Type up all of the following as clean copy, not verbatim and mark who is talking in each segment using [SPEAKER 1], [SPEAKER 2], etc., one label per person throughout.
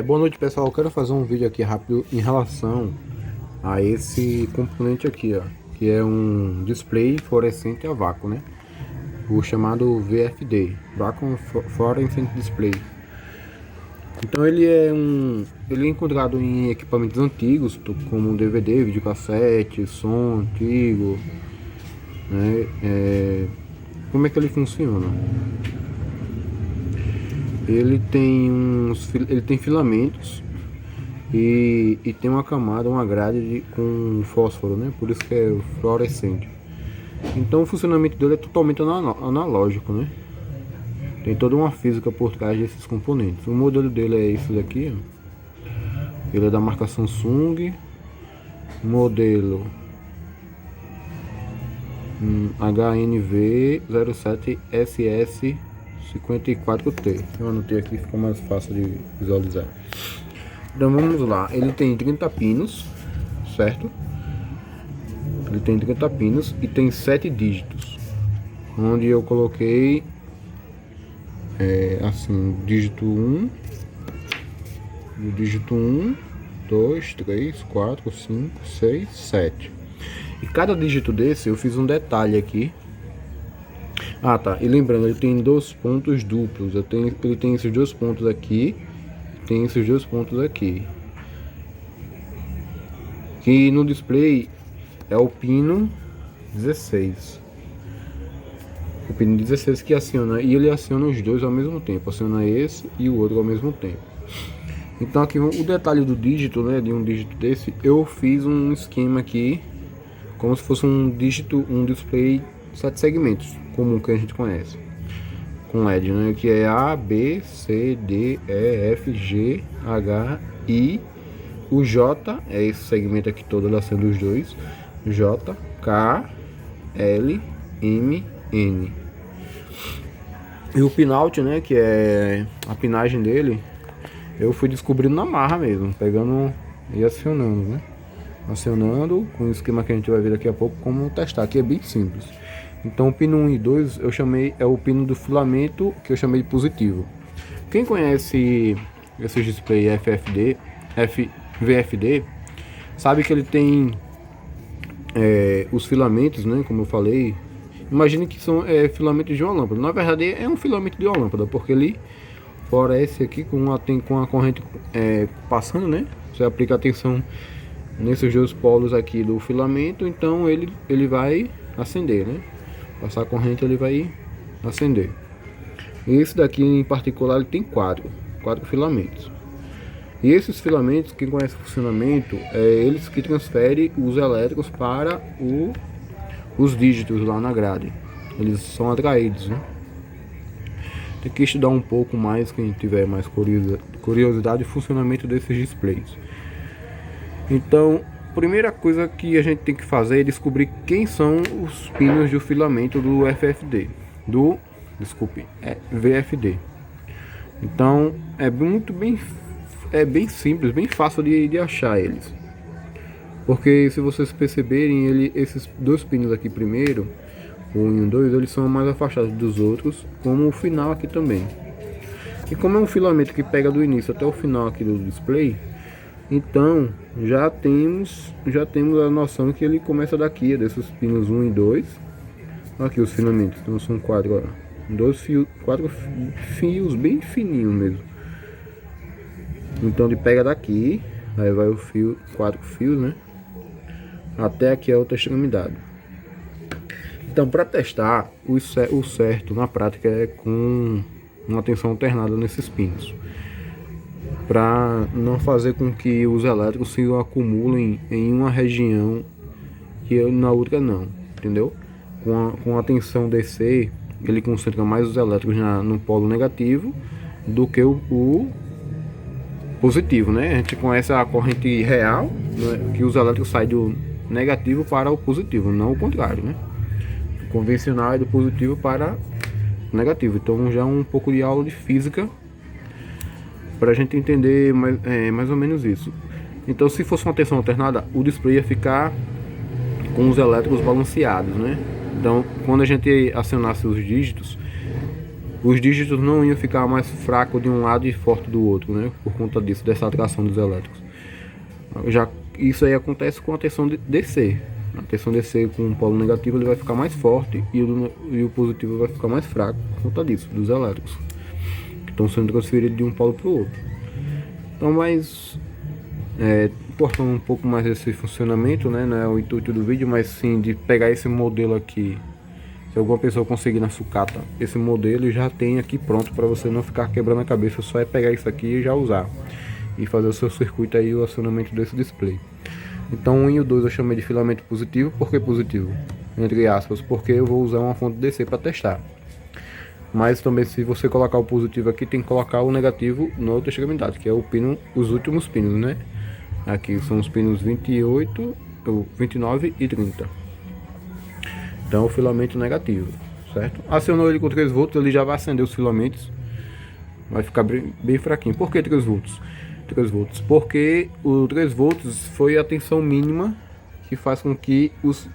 [SPEAKER 1] Boa noite, pessoal. Eu quero fazer um vídeo aqui rápido em relação a esse componente aqui, ó, que é um display fluorescente a vácuo, né? O chamado VFD, Vacuum Fluorescent Display. Então ele é encontrado em equipamentos antigos, como DVD, videocassete, som antigo, né? Como é que ele funciona? Ele tem filamentos e tem uma camada, uma grade com fósforo, né? Por isso que é fluorescente. Então o funcionamento dele é totalmente analógico, né? Tem toda uma física por trás desses componentes. O modelo dele é esse daqui, ó. Ele é da marca Samsung, modelo HNV 07SS54T. Eu anotei aqui, fica mais fácil de visualizar. Então vamos lá, ele tem 30 pinos, certo? Ele tem 30 pinos e tem 7 dígitos, onde eu coloquei assim, dígito 1, 2, 3, 4, 5, 6, 7. E cada dígito desse eu fiz um detalhe aqui. Ah, tá. E lembrando, ele tem dois pontos duplos. Ele tem esses dois pontos aqui, tem esses dois pontos aqui. Que no display é o pino 16. O pino 16 que aciona, e ele aciona os dois ao mesmo tempo. Aciona esse e o outro ao mesmo tempo. Então aqui o detalhe do dígito, né, de um dígito desse, eu fiz um esquema aqui, como se fosse um display 7 segmentos, comum que a gente conhece, com LED, né, que é A, B, C, D, E, F, G, H, I, o J, é esse segmento aqui todo, sendo os dois, J, K, L, M, N. E o pinout, né, que é a pinagem dele, eu fui descobrindo na marra mesmo, pegando e acionando, né? Acionando com o esquema que a gente vai ver daqui a pouco como testar, aqui é bem simples. Então o pino 1 e 2 eu chamei, é o pino do filamento, que eu chamei de positivo. Quem conhece esse display VFD, sabe que ele tem os filamentos, né, como eu falei. Imagine que são filamentos de uma lâmpada. Na verdade é um filamento de uma lâmpada, porque ele fluoresce aqui com a corrente passando, né? Você aplica a tensão nesses dois polos aqui do filamento, então ele vai acender, né? Passar a corrente, ele vai acender. Esse daqui em particular, ele tem quatro filamentos. E esses filamentos, quem conhece o funcionamento, eles que transferem os elétrons para os dígitos lá na grade. Eles são atraídos, né? Tem que estudar um pouco mais, quem tiver mais curiosidade, do funcionamento desses displays. Então, primeira coisa que a gente tem que fazer é descobrir quem são os pinos do filamento do VFD. Então, é bem simples, bem fácil de achar eles. Porque se vocês perceberem, esses dois pinos aqui primeiro, o 1 e o 2, eles são mais afastados dos outros, como o final aqui também. E como é um filamento que pega do início até o final aqui do display, então já temos a noção que ele começa daqui, desses pinos 1 e 2. Aqui os filamentos, então são quatro fios bem fininhos mesmo. Então ele pega daqui, aí vai o fio, 4 fios, né, até aqui a outra extremidade. Então, para testar, o certo na prática é com uma tensão alternada nesses pinos, para não fazer com que os elétrons se acumulem em uma região que na outra não, entendeu? Com a tensão DC, ele concentra mais os elétrons no polo negativo do que o positivo, né? A gente conhece a corrente real, né, que os elétrons saem do negativo para o positivo, não o contrário, né? Convencional é do positivo para negativo. Então já um pouco de aula de física para a gente entender mais ou menos isso. Então, se fosse uma tensão alternada, o display ia ficar com os elétrons balanceados, né? Então, quando a gente acionasse os dígitos, os dígitos não iam ficar mais fracos de um lado e forte do outro, né? Por conta disso, dessa atração dos elétrons. Já isso aí acontece com a tensão DC. A tensão DC com o polo negativo ele vai ficar mais forte e o positivo vai ficar mais fraco por conta disso, dos elétrons que estão sendo transferidos de um polo para o outro. Então, mas importando um pouco mais esse funcionamento, né? Não é o intuito do vídeo, mas sim de pegar esse modelo aqui. Se alguma pessoa conseguir na sucata esse modelo, já tem aqui pronto para você não ficar quebrando a cabeça. Só é pegar isso aqui e já usar e fazer o seu circuito aí, o acionamento desse display. Então o 1 e o 2 eu chamei de filamento positivo. Por que positivo? Entre aspas, porque eu vou usar uma fonte DC para testar. Mas também, se você colocar o positivo aqui, tem que colocar o negativo na outra extremidade, que é o pino, os últimos pinos, né? Aqui são os pinos 28, 29 e 30. Então o filamento negativo, certo? Acionou ele com 3 volts, ele já vai acender os filamentos. Vai ficar bem fraquinho. Por que 3 volts? 3 volts, porque o 3 volts foi a tensão mínima que faz com que os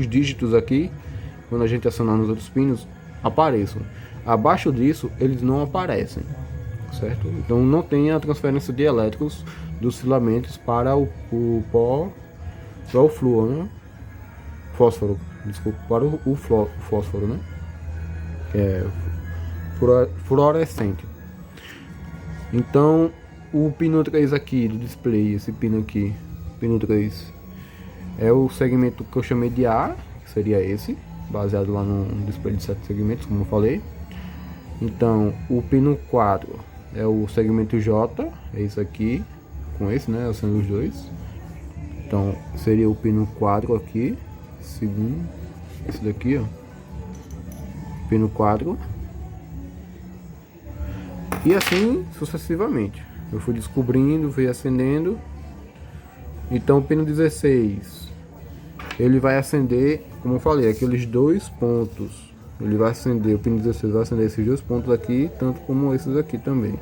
[SPEAKER 1] dígitos aqui, quando a gente acionar nos outros pinos, apareçam. Abaixo disso, eles não aparecem, certo? Então não tem a transferência de elétrons dos filamentos para o pó, para o flúor, né? Fósforo, desculpa, para o fósforo, né? Que é fluorescente. Então o pino 3 aqui do display, esse pino aqui, pino 3, é o segmento que eu chamei de A, que seria esse, baseado lá no display de 7 segmentos, como eu falei. Então o pino 4 é o segmento J, é isso aqui, com esse, né, sendo os dois. Então seria o pino 4 aqui, segundo, esse daqui, ó, pino 4. E assim sucessivamente. Eu fui descobrindo, fui acendendo. Então o pino 16, ele vai acender, como eu falei, aqueles dois pontos. Ele vai acender, o pino 16 vai acender esses dois pontos aqui, tanto como esses aqui também.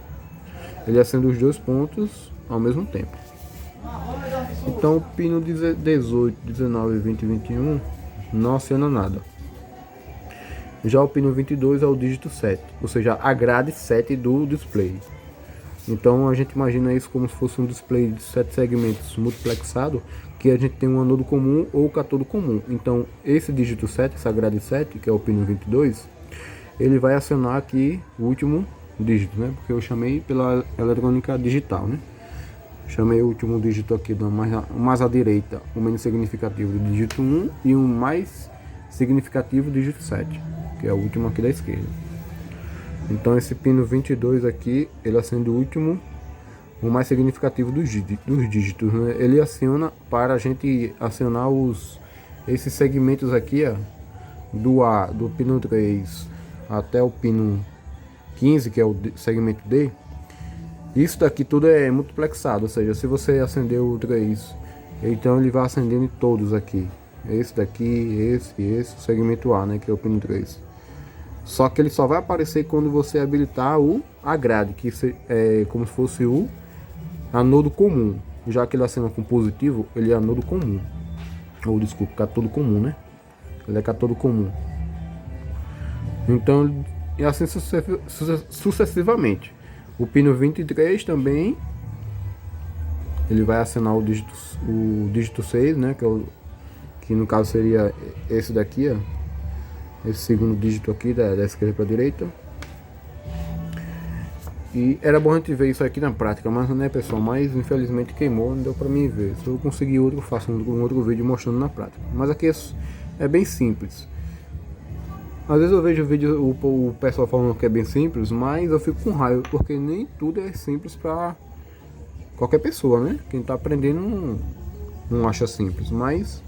[SPEAKER 1] Ele acende os dois pontos ao mesmo tempo. Então o pino 18, 19, 20 e 21 não aciona nada. Já o pino 22 é o dígito 7, ou seja, a grade 7 do display. Então a gente imagina isso como se fosse um display de 7 segmentos multiplexado, que a gente tem um anodo comum ou cátodo comum. Então esse dígito 7, essa grade 7, que é o pino 22, ele vai acionar aqui o último dígito, né? Porque eu chamei pela eletrônica digital, né? Chamei o último dígito aqui, do mais à direita, o menos significativo do dígito 1 e o mais significativo dígito 7, que é o último aqui da esquerda. Então esse pino 22 aqui, ele acende o último, o mais significativo dos dígitos, né? Ele aciona para a gente acionar esses segmentos aqui, ó, do pino 3 até o pino 15, que é o segmento D. Isso daqui tudo é multiplexado, ou seja, se você acender o 3, então ele vai acendendo em todos aqui. Esse daqui, esse, o segmento A, né, que é o pino 3. Só que ele só vai aparecer quando você habilitar a grade, que é como se fosse o anodo comum. Já que ele acena com positivo, ele é anodo comum. Ou desculpa, cátodo comum, né? Ele é cátodo comum. Então, e assim sucessivamente. O pino 23 também, ele vai acenar o dígito 6, né? Que no caso seria esse daqui, ó. Esse segundo dígito aqui da esquerda para a direita. E era bom a gente ver isso aqui na prática, mas né, pessoal, mas infelizmente queimou, não deu para mim ver. Se eu conseguir outro, eu faço um outro vídeo mostrando na prática. Mas aqui é bem simples. Às vezes eu vejo vídeo, o pessoal falando que é bem simples, mas eu fico com raiva, porque nem tudo é simples para qualquer pessoa, né? Quem está aprendendo não acha simples, mas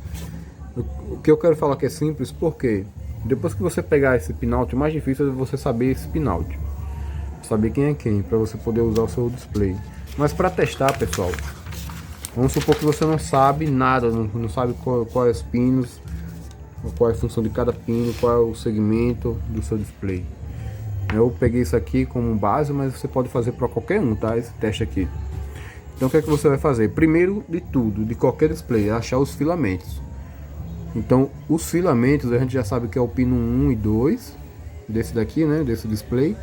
[SPEAKER 1] o que eu quero falar que é simples, porque depois que você pegar esse pinout, o mais difícil é você saber esse pinout, saber quem é quem, para você poder usar o seu display. Mas para testar, pessoal, vamos supor que você não sabe nada, não sabe quais pinos, qual é a função de cada pino, qual é o segmento do seu display. Eu peguei isso aqui como base, mas você pode fazer para qualquer um, tá? Esse teste aqui. Então o que é que você vai fazer? Primeiro de tudo, de qualquer display, é achar os filamentos. Então os filamentos a gente já sabe que é o pino 1 e 2, desse daqui, né, desse display,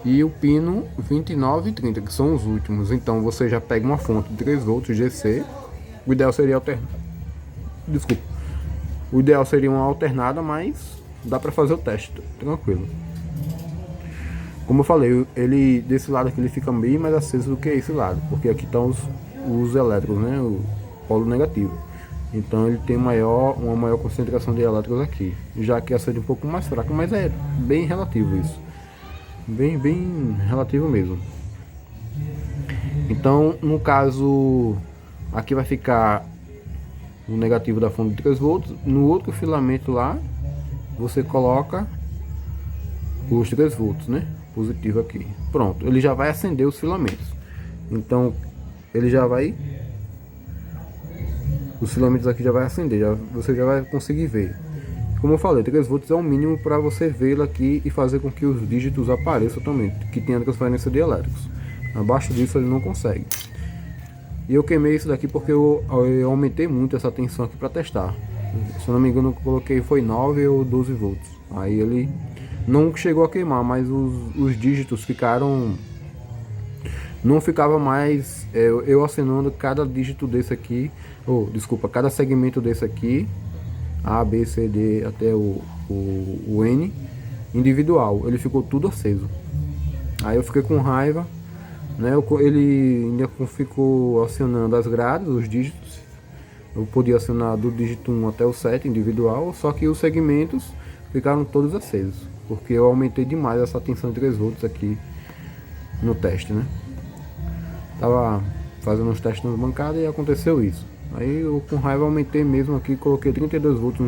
[SPEAKER 1] e o pino 29 e 30, que são os últimos. Então você já pega uma fonte de 3 volts GC. O ideal seria Desculpa. O ideal seria uma alternada, mas dá para fazer o teste, tranquilo. Como eu falei, ele desse lado aqui ele fica bem mais aceso do que esse lado, porque aqui estão os elétrons, né, o polo negativo. Então ele tem uma maior concentração de elétrons aqui, já que essa é um pouco mais fraca, mas é bem relativo isso, bem relativo mesmo. Então no caso aqui vai ficar o negativo da fonte de 3 volts, no outro filamento lá você coloca os 3 volts, né, positivo aqui. Pronto, ele já vai acender os filamentos. Então ele já vai, os filamentos aqui já vai acender, você já vai conseguir ver. Como eu falei, 3 volts é o mínimo para você vê-lo aqui e fazer com que os dígitos apareçam também, que tenha transferência de elétrons. Abaixo disso ele não consegue. E eu queimei isso daqui porque eu aumentei muito essa tensão aqui para testar. Se eu não me engano, eu coloquei foi 9 ou 12 volts. Aí ele não chegou a queimar, mas os dígitos ficaram, não ficava mais eu acenando cada dígito desse aqui, cada segmento desse aqui, A, B, C, D até o N individual, ele ficou tudo aceso. Aí eu fiquei com raiva, né? Ele ainda ficou acionando as grades, os dígitos. Eu podia acionar do dígito 1 até o 7 individual, só que os segmentos ficaram todos acesos, porque eu aumentei demais essa tensão de 3 volts aqui no teste, né? Tava fazendo uns testes nas bancadas e aconteceu isso. Aí eu com raiva aumentei mesmo aqui, coloquei 32 volts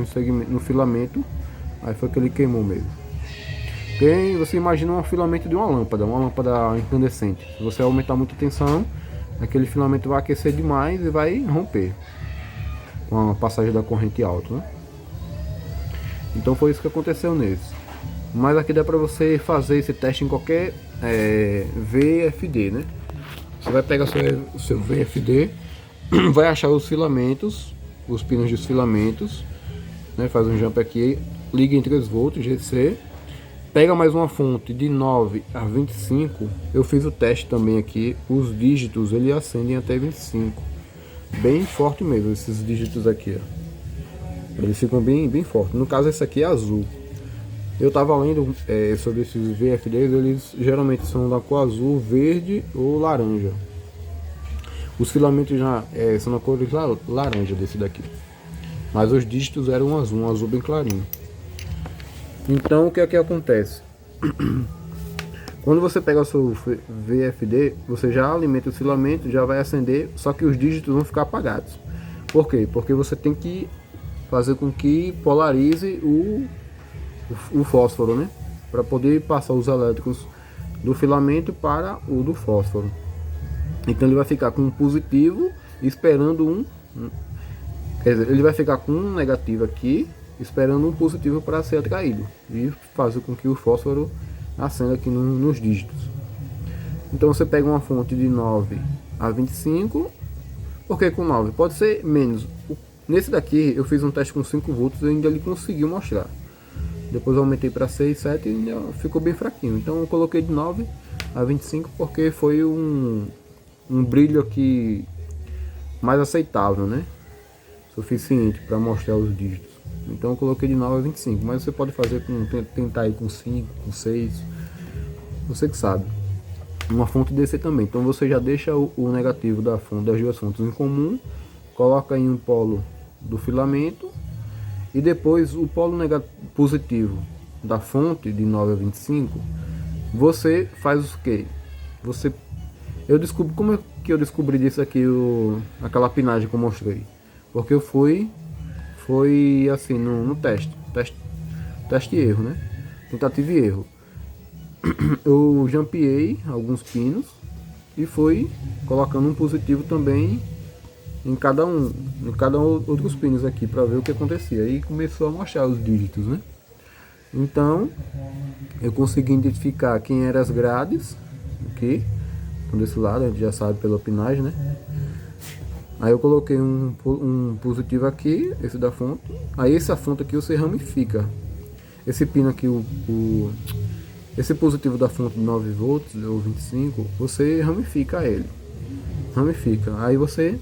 [SPEAKER 1] no filamento, aí foi que ele queimou mesmo. Porque você imagina um filamento de uma lâmpada incandescente. Se você aumentar muito a tensão, aquele filamento vai aquecer demais e vai romper com a passagem da corrente alta, né? Então foi isso que aconteceu nesse. Mas aqui dá para você fazer esse teste em qualquer VFD, né? Você vai pegar o seu VFD, vai achar os filamentos, os pinos dos filamentos, né? Faz um jump aqui, liga em 3 volts GC, pega mais uma fonte de 9 a 25. Eu fiz o teste também aqui, os dígitos ele acendem até 25, bem forte mesmo esses dígitos aqui, ó. Eles ficam bem fortes. No caso esse aqui é azul. Eu tava lendo sobre esses VFDs, eles geralmente são da cor azul, verde ou laranja. Os filamentos já são na cor laranja desse daqui, mas os dígitos eram um azul bem clarinho. Então o que é que acontece? Quando você pega o seu VFD, você já alimenta os filamentos, já vai acender, só que os dígitos vão ficar apagados. Por quê? Porque você tem que fazer com que polarize o fósforo, né? Para poder passar os elétrons do filamento para o do fósforo. Então ele vai ficar com um positivo esperando quer dizer, ele vai ficar com um negativo aqui esperando um positivo para ser atraído e fazer com que o fósforo acenda aqui nos dígitos. Então você pega uma fonte de 9 a 25. Por que com 9? Pode ser menos. Nesse daqui eu fiz um teste com 5 volts e ainda ele conseguiu mostrar. Depois eu aumentei para 6, 7 e ainda ficou bem fraquinho. Então eu coloquei de 9 a 25 porque foi um brilho aqui mais aceitável, né? Suficiente para mostrar os dígitos. Então eu coloquei de 9 a 25, mas você pode fazer tentar ir com 5, com 6, você que sabe. Uma fonte DC também. Então você já deixa o negativo das duas fontes em comum, coloca em um polo do filamento e depois o polo positivo da fonte de 9 a 25, você faz o que? Eu descubro como é que eu descobri disso aqui, aquela pinagem que eu mostrei, porque eu fui assim no teste e erro, né? Tentativa e erro. Eu jampeei alguns pinos e fui colocando um positivo também em cada outros pinos aqui para ver o que acontecia. Aí começou a mostrar os dígitos, né? Então eu consegui identificar quem eram as grades aqui, desse lado a gente já sabe pela pinagem, né? Aí eu coloquei um positivo aqui, esse da fonte. Aí essa fonte aqui você ramifica. Esse pino aqui, Esse positivo da fonte de 9 volts ou 25, você ramifica ele. Ramifica. Aí você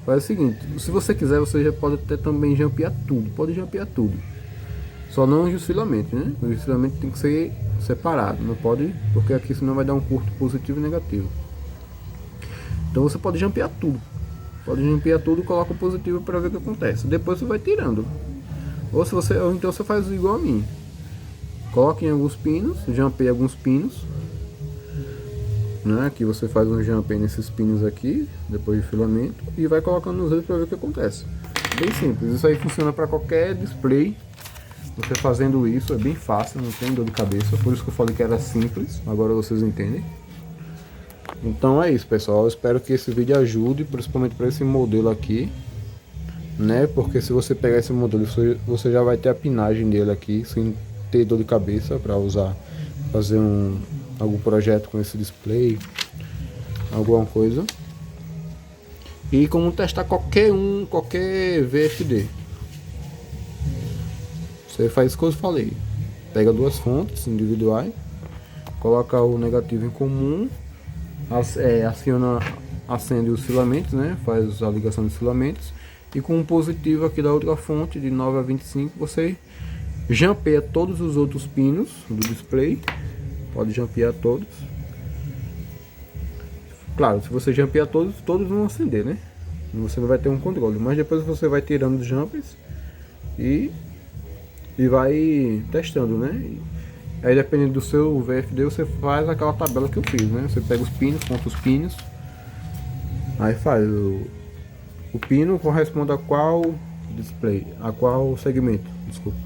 [SPEAKER 1] faz o seguinte, se você quiser, você já pode até também jampear tudo. Pode jampear tudo. Só não os filamentos, né? Os filamentos tem que ser separado. Não pode, porque aqui senão vai dar um curto positivo e negativo. Então você pode jampear tudo. Pode jampear tudo e coloca o positivo para ver o que acontece. Depois você vai tirando. Ou então você faz igual a mim. Coloque em alguns pinos, jampeie alguns pinos, né? Aqui você faz um jampeie nesses pinos aqui, depois de filamento, e vai colocando nos dedos para ver o que acontece. Bem simples, isso aí funciona para qualquer display. Você fazendo isso é bem fácil, não tem dor de cabeça, por isso que eu falei que era simples, agora vocês entendem. Então é isso, pessoal, eu espero que esse vídeo ajude, principalmente para esse modelo aqui, né? Porque se você pegar esse modelo, você já vai ter a pinagem dele aqui, sem ter dor de cabeça para usar, fazer algum projeto com esse display, alguma coisa. E como testar qualquer VFD. Você faz isso que eu falei. Pega duas fontes individuais, coloca o negativo em comum, acende os filamentos, né? Faz a ligação dos filamentos. E com o positivo aqui da outra fonte, de 9 a 25, você jampeia todos os outros pinos do display. Pode jampear todos. Claro, se você jampear todos vão acender, né? Você não vai ter um controle. Mas depois você vai tirando os jumpers e vai testando, né? Aí dependendo do seu VFD, você faz aquela tabela que eu fiz, né? Você pega os pinos, conta os pinos. Aí faz o pino corresponde a qual display, a qual segmento, desculpa.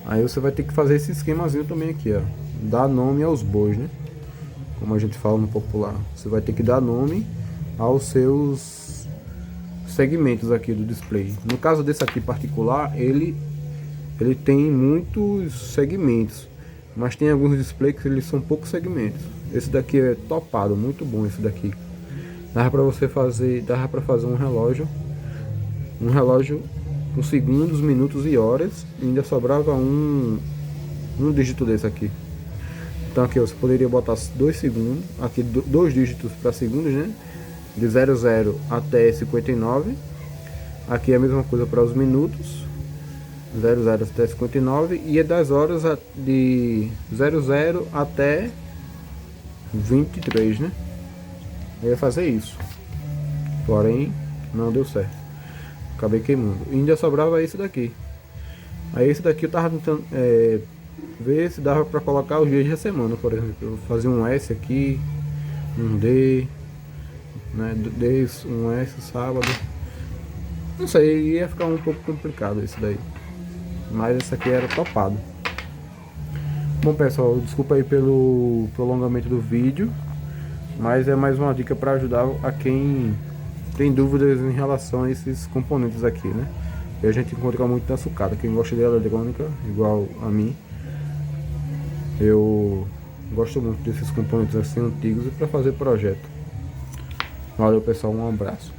[SPEAKER 1] Aí você vai ter que fazer esse esquemazinho também aqui, ó. Dar nome aos bois, né? Como a gente fala no popular. Você vai ter que dar nome aos seus segmentos aqui do display. No caso desse aqui particular, ele tem muitos segmentos, mas tem alguns displays que eles são poucos segmentos. Esse daqui é topado, muito bom esse daqui. Dava para fazer um relógio com segundos, minutos e horas, e ainda sobrava um dígito desse aqui. Então aqui você poderia botar 2 segundos, aqui 2 dígitos para segundos, né? De 00 até 59. Aqui é a mesma coisa para os minutos, 00 até 59, e é das horas de 00 até 23, né? Eu ia fazer isso, porém não deu certo, acabei queimando. E ainda sobrava esse daqui. Aí esse daqui eu tava tentando ver se dava para colocar os dias da semana, por exemplo. Eu fazia um S aqui, um D, né? Um S sábado. Não sei, ia ficar um pouco complicado esse daí. Mas esse aqui era topado. Bom, pessoal, desculpa aí pelo prolongamento do vídeo, mas é mais uma dica para ajudar a quem tem dúvidas em relação a esses componentes aqui, né? E a gente encontra muito na sucata. Quem gosta de eletrônica, igual a mim, eu gosto muito desses componentes assim antigos e para fazer projeto. Valeu, pessoal, um abraço.